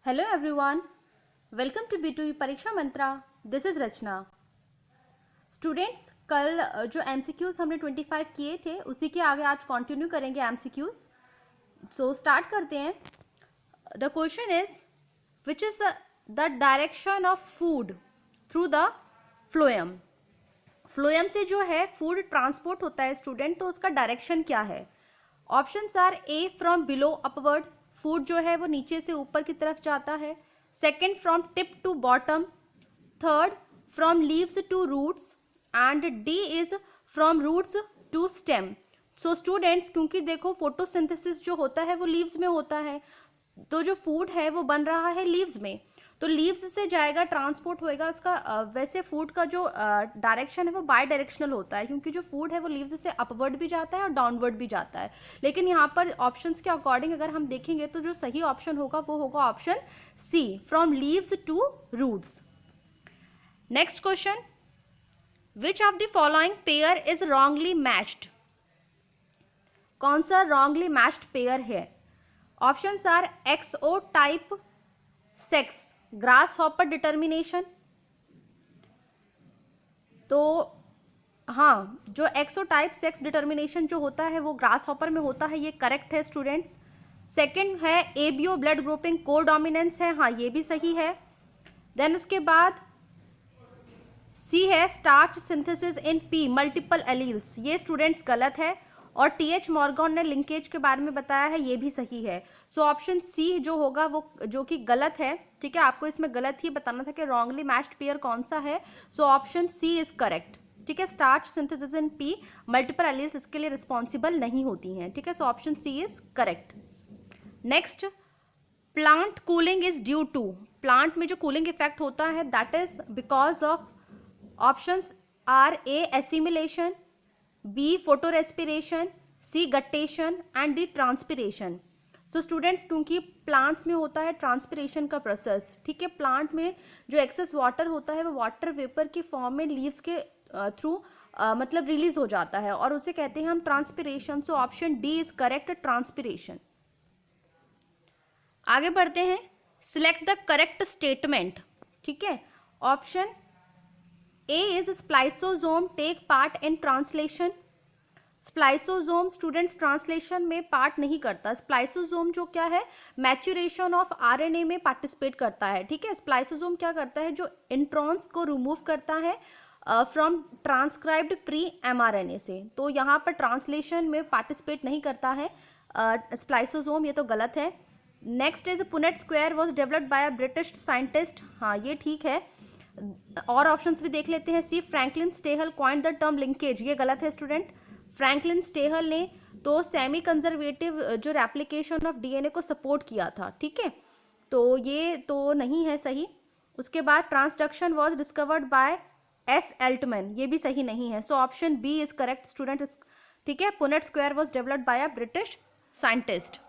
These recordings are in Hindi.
Hello everyone, welcome to B2E Pariksha Mantra. This is Rachna. Students, कल जो MCQs हमने 25 किए थे उसी के आगे आज कंटिन्यू करेंगे MCQs। सो स्टार्ट करते हैं। The question is which is the direction of food through the phloem. Phloem से जो है फूड ट्रांसपोर्ट होता है स्टूडेंट, तो उसका डायरेक्शन क्या है? Options are A from below upward, food जो है वो नीचे से ऊपर की तरफ जाता है। Second from tip to bottom. Third from leaves to roots and D is from roots to stem. So students, क्योंकि देखो फोटोसिंथेसिस जो होता है वो लीव्स में होता है, तो जो फूड है वो बन रहा है लीव्स में, तो लीव्स से जाएगा, ट्रांसपोर्ट होएगा उसका। वैसे फूड का जो डायरेक्शन है वो बाय डायरेक्शनल होता है, क्योंकि जो फूड है वो लीव्स से अपवर्ड भी जाता है और डाउनवर्ड भी जाता है। लेकिन यहाँ पर ऑप्शंस के अकॉर्डिंग अगर हम देखेंगे तो जो सही ऑप्शन होगा वो होगा option C, from leaves to roots. Next question, which of the following pair is wrongly matched? कौन सा रॉन्गली मैच्ड पेयर है? Options are XO type sex grasshopper determination. तो हाँ, जो एक्सो टाइप सेक्स डिटर्मिनेशन जो होता है वो ग्रास हॉपर में होता है, ये करेक्ट है स्टूडेंट्स। सेकंड है एबीओ ब्लड ग्रुपिंग को डोमिनेंस है, हाँ ये भी सही है। देन उसके बाद सी है starch synthesis in pea multiple alleles, ये स्टूडेंट्स गलत है। और टीएच मॉर्गन ने लिंकेज के बारे में बताया है, ये भी सही है। सो ऑप्शन सी जो होगा वो जो कि गलत है, ठीक है, आपको इसमें गलत ही बताना था कि रॉन्गली मैच्ड पेयर कौन सा है। So option C is correct, ठीक है। Starch synthesis in pea multiple alleles इसके लिए रिस्पॉन्सिबल नहीं होती हैं, ठीक है। So option C is correct. Next, plant cooling is due to, plant में जो कूलिंग इफेक्ट होता है that is because of, options are A assimilation, B photo respiration, C guttation and D transpiration. So students, क्योंकि प्लांट्स में होता है ट्रांसपिरेशन का प्रोसेस, ठीक है, प्लांट में जो एक्सेस वाटर होता है वो वाटर वेपर की फॉर्म में लीव्स के थ्रू मतलब रिलीज हो जाता है और उसे कहते हैं हम transpiration. So option D is correct, transpiration. आगे बढ़ते हैं, सिलेक्ट द करेक्ट स्टेटमेंट, ठीक है। Option A is spliceosome take part in translation. Spliceosome students translation में पार्ट नहीं करता। स्प्लाइसोसोम जो क्या है, मैच्योरेशन ऑफ आरएनए में पार्टिसिपेट करता है, ठीक है। स्प्लाइसोसोम क्या करता है, जो इंट्रॉन्स को रिमूव करता है फ्रॉम ट्रांसक्राइब्ड प्री एमआरएनए से, तो यहाँ पर ट्रांसलेशन में पार्टिसिपेट नहीं करता है स्प्लाइसोसोम, ये तो गलत है। Next is Punnett square was developed by a British scientist, हाँ ये ठीक है। और ऑप्शंस भी देख लेते हैं। C Franklin Stahl coined the term linkage, ये गलत है स्टूडेंट। फ्रैंकलिन स्टेहल ने तो सेमी कंजर्वेटिव जो रेप्लिकेशन ऑफ डीएनए को सपोर्ट किया था, ठीक है, तो ये तो नहीं है सही। उसके बाद transduction was discovered by S Altman, ये भी सही नहीं है। So option B is correct student, ठीक है। Punnett square was developed by a British scientist.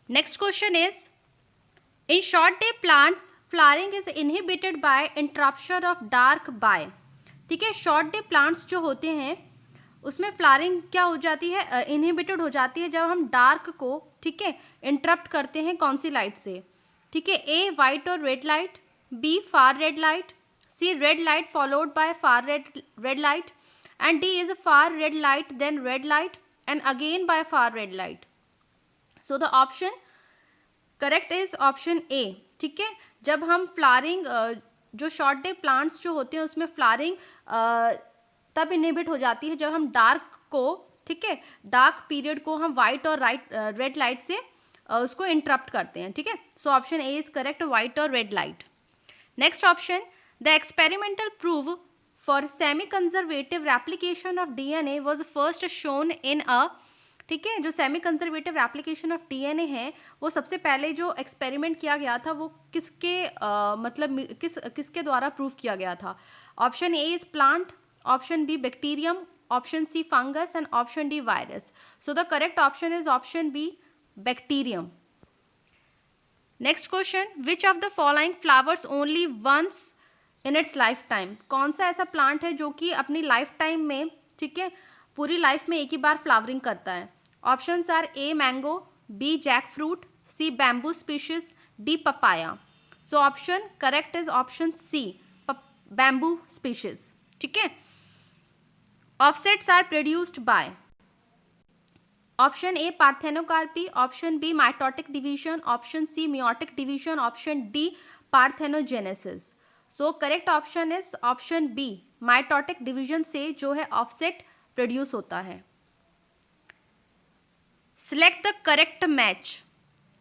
Next question is, in short day plants flowering is inhibited by interruption of dark by, ठीक है। शॉर्ट डे प्लांट्स जो होते हैं उसमें फ्लावरिंग क्या हो जाती है, इनहिबिटेड हो जाती है जब हम डार्क को, ठीक है, इंटरप्ट करते हैं कौन सी लाइट से, ठीक है। ए वाइट और red light, B far red light, C red light followed by far red light and D is far red light then red light and again by far red light. So the option correct is option A, ठीक है। जब हम फ्लावरिंग जो शॉर्ट डे प्लांट्स जो होते हैं उसमें फ्लावरिंग तब इनहिबिट हो जाती है जब हम डार्क को, ठीक है, डार्क पीरियड को हम वाइट और रेड लाइट से उसको इंटरप्ट करते हैं, ठीक है। So option A is correct, white और red light. Next option, the experimental prove for semi conservative replication of DNA was first shown in a, ठीक है, जो semi conservative application of DNA है वो सबसे पहले जो एक्सपेरिमेंट किया गया था वो किसके मतलब किसके द्वारा प्रूव किया गया था? Option A is plant, option B bacterium, option C fungus and option D virus. So the correct option is option B bacterium. Next question, which of the following flowers only once in its lifetime? कौन सा ऐसा प्लांट है जो कि अपनी लाइफ टाइम में, ठीक है, पूरी लाइफ में एक ही बार फ्लावरिंग करता है? Options are A mango, B jackfruit, C bamboo species, D papaya. So option correct is option C, bamboo species. ठीक है. Offsets are produced by option A parthenocarpy, option B mitotic division, option C meiotic division, option D parthenogenesis. So correct option is option B, mitotic division से जो है offset produce होता है. Select the correct match.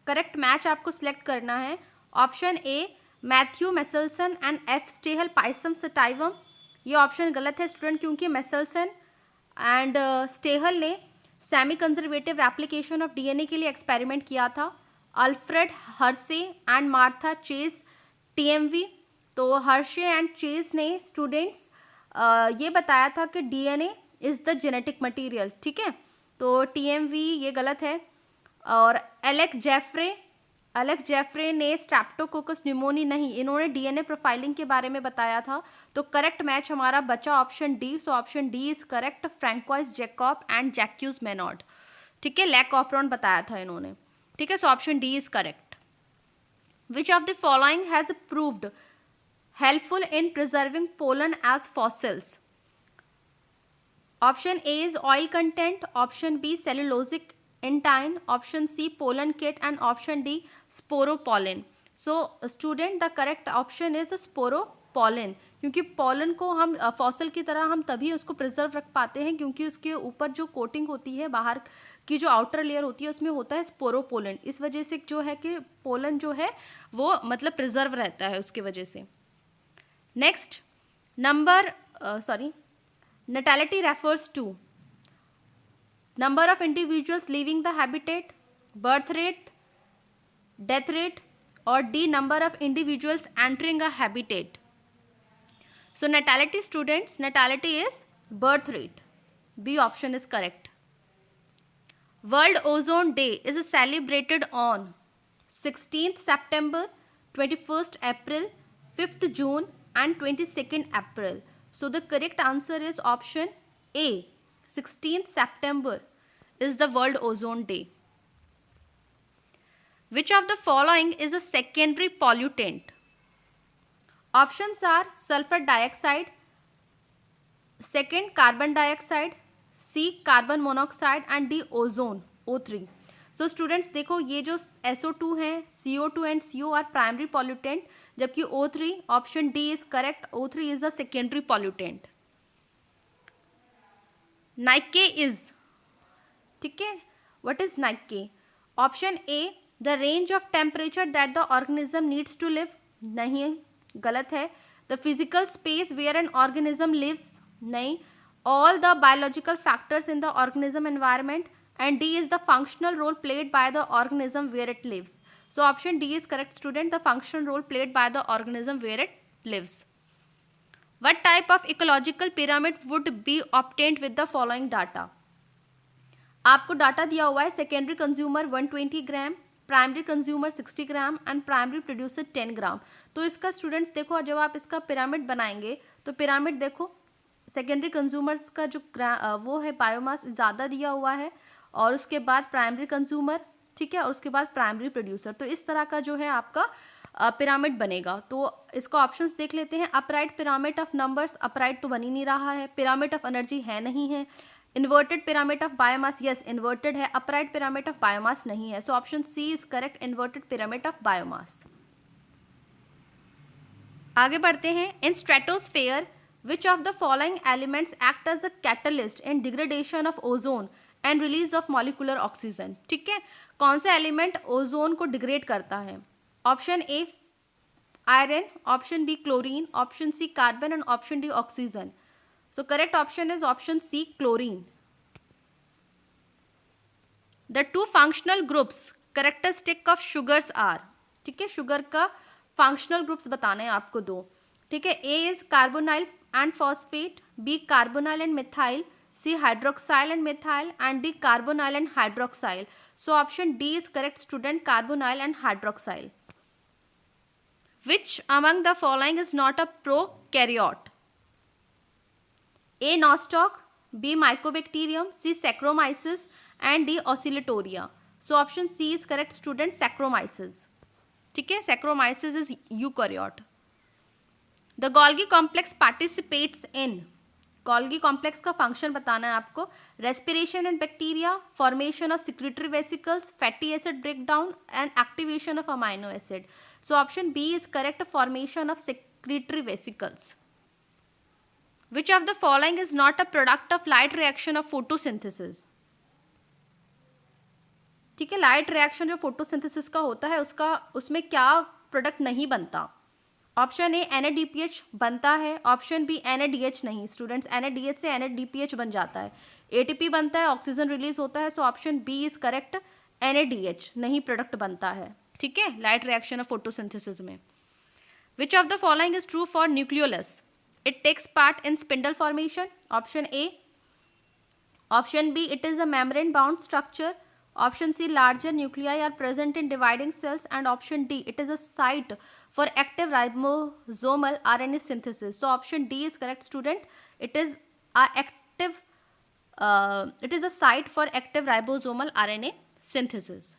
Correct match आपको सिलेक्ट करना है. Option A Matthew Meselson and F Stahl Pisum sativum. ये ऑप्शन गलत है स्टूडेंट, क्योंकि मेसल्सन एंड स्टेहल ने semi conservative replication of DNA के लिए एक्सपेरिमेंट किया था. Alfred Hershey and Martha Chase TMV. तो हर्शे एंड चेज ने स्टूडेंट्स ये बताया था कि DNA is the genetic material. ठीक है, तो टीएमवी ये गलत है. और एलेक जेफ्रे ने स्ट्रेप्टोकोकस न्यूमोनी नहीं, इन्होंने डीएनए प्रोफाइलिंग के बारे में बताया था. तो करेक्ट मैच हमारा बचा option D. So option D is correct. Francois Jacob and Jacques Monod. ठीक है, लैक ऑपरॉन बताया था इन्होंने. ठीक है, so option D is correct. Which of the following has proved helpful in preserving pollen as fossils. Option A is oil content, option B cellulosic intine, option C pollen kit and option D sporopollen. So student the correct option is sporopollen, क्योंकि pollen को हम फॉसिल की तरह हम तभी उसको प्रिजर्व रख पाते हैं क्योंकि उसके ऊपर जो कोटिंग होती है, बाहर की जो आउटर लेयर होती है उसमें होता है स्पोरोपोलन. इस वजह से जो है कि पोलन जो है वो मतलब प्रिजर्व रहता है उसकी वजह से. Next natality refers to number of individuals leaving the habitat, birth rate, death rate, or D number of individuals entering a habitat. So natality students, natality is birth rate. B option is correct. World Ozone Day is celebrated on 16th September, 21st April, 5th June and 22nd April. So the correct answer is option A, 16th September is the World Ozone Day. Which of the following is a secondary pollutant? Options are sulfur dioxide, second carbon dioxide, C carbon monoxide and D ozone O3. So students देखो ये जो SO2 है, CO2 and CO are primary pollutant, जबकि O3 option D is correct. O3 is a secondary pollutant. Nike is, ठीक है, what is Nike? Option A the range of temperature that the organism needs to live. नहीं, गलत है. The physical space where an organism lives. नहीं. All the biological factors in the organism environment. And D is the functional role played by the organism where it lives. So option D is correct student, the functional role played by the organism where it lives. What type of ecological pyramid would be obtained with the following data? आपको डाटा दिया हुआ है secondary consumer 120 gram, primary consumer 60 gram and primary producer 10 ग्राम. तो इसका स्टूडेंट्स देखो जब आप इसका पिरामिड बनाएंगे तो पिरामिड देखो सेकेंडरी कंज्यूमर्स का जो वो है बायोमास ज़्यादा दिया हुआ है और उसके बाद प्राइमरी कंज्यूमर, ठीक है, और उसके बाद प्राइमरी प्रोड्यूसर. तो इस तरह का जो है आपका पिरामिड बनेगा. तो इसका ऑप्शंस देख लेते हैं. Upright pyramid of numbers, upright तो बन ही नहीं रहा है. पिरामिड ऑफ एनर्जी है नहीं है. Inverted pyramid of biomass, yes inverted है. अपराइट पिरामिड ऑफ बायोमास नहीं है. So option C is correct, inverted pyramid of biomass. आगे बढ़ते हैं. In stratosphere which of the following elements act as a catalyst in degradation of ozone and release of molecular oxygen. ठीक है, कौन सा एलिमेंट ओजोन को डिग्रेड करता है? Option A iron, option B chlorine, option C carbon and option D oxygen. So correct option is option C chlorine. The two functional groups characteristic of sugars are. ठीक है, शुगर का फंक्शनल ग्रुप्स बताने हैं आपको दो. ठीक है, A is carbonyl and phosphate, B carbonyl and methyl, C hydroxyl and methyl and D carbonyl and hydroxyl. So option D is correct student, carbonyl and hydroxyl. Which among the following is not a prokaryote? A nostoc, B mycobacterium, C saccharomyces and D oscillatoria. So option C is correct student, saccharomyces. ठीक है, Saccharomyces is eukaryote. The Golgi complex participates in, Golgi complex का फंक्शन बताना है आपको, respiration and bacteria, formation of secretory vesicles, fatty acid breakdown and activation of amino acid. So option B is correct, formation of secretory vesicles. Which of the following is not a product of light reaction of photosynthesis. ठीक है, लाइट रिएक्शन जो फोटोसिंथेसिस का होता है उसमें क्या प्रोडक्ट नहीं बनता। ऑप्शन ए NADPH बनता है, ऑप्शन बी NADH नहीं, स्टूडेंट्स NADH से NADPH बन जाता है, ATP बनता है, ऑक्सीजन रिलीज होता है। So option B is correct, NADH नहीं प्रोडक्ट बनता है। ठीक है, लाइट रिएक्शन ऑफ फोटोसिंथेसिस में। Which of the following is true for nucleolus, it takes part in spindle formation. Option A, option B it is a membrane bound structure, option C larger nuclei are present in dividing cells, and option D it is a site for active ribosomal RNA synthesis. So option D is correct, student. It is a site for active ribosomal RNA synthesis.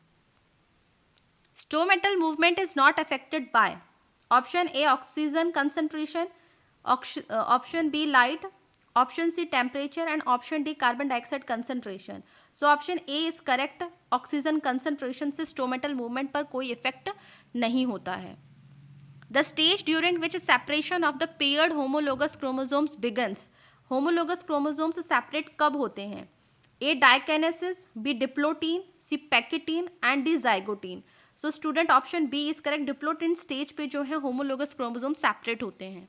Stomatal movement is not affected by option A oxygen concentration, option B light, option C temperature, and option D carbon dioxide concentration. So option A is correct, oxygen concentration से स्टोमेटल मूवमेंट पर कोई इफेक्ट नहीं होता है। The stage during which separation of the paired homologous chromosomes begins, homologous chromosomes separate कब होते हैं। A diakinesis, B diplotene, C pachytene and D zygotene. So student option B is correct, diplotene stage पे जो है होमोलोगस क्रोमोसोम सेपरेट होते हैं।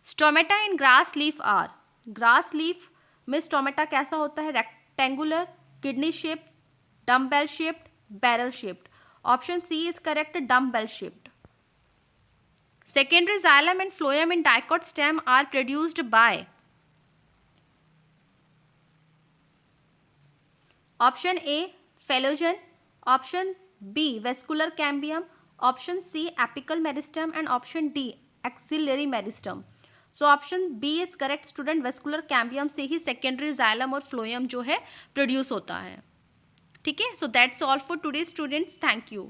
Stomata in grass leaf are, grass leaf में स्टोमेटा कैसा होता है, rectangular, kidney shaped, dumbbell shaped, barrel shaped. Option C is correct, dumbbell shaped. Secondary xylem and phloem in dicot stem are produced by option A phalogen, option B vascular cambium, option C apical meristem, and option D axillary meristem. So option B is correct, student. Vascular cambium से ही सेकेंडरी जाइलम और फ्लोएम जो है प्रोड्यूस होता है। ठीक है, so that's all for today students, thank you.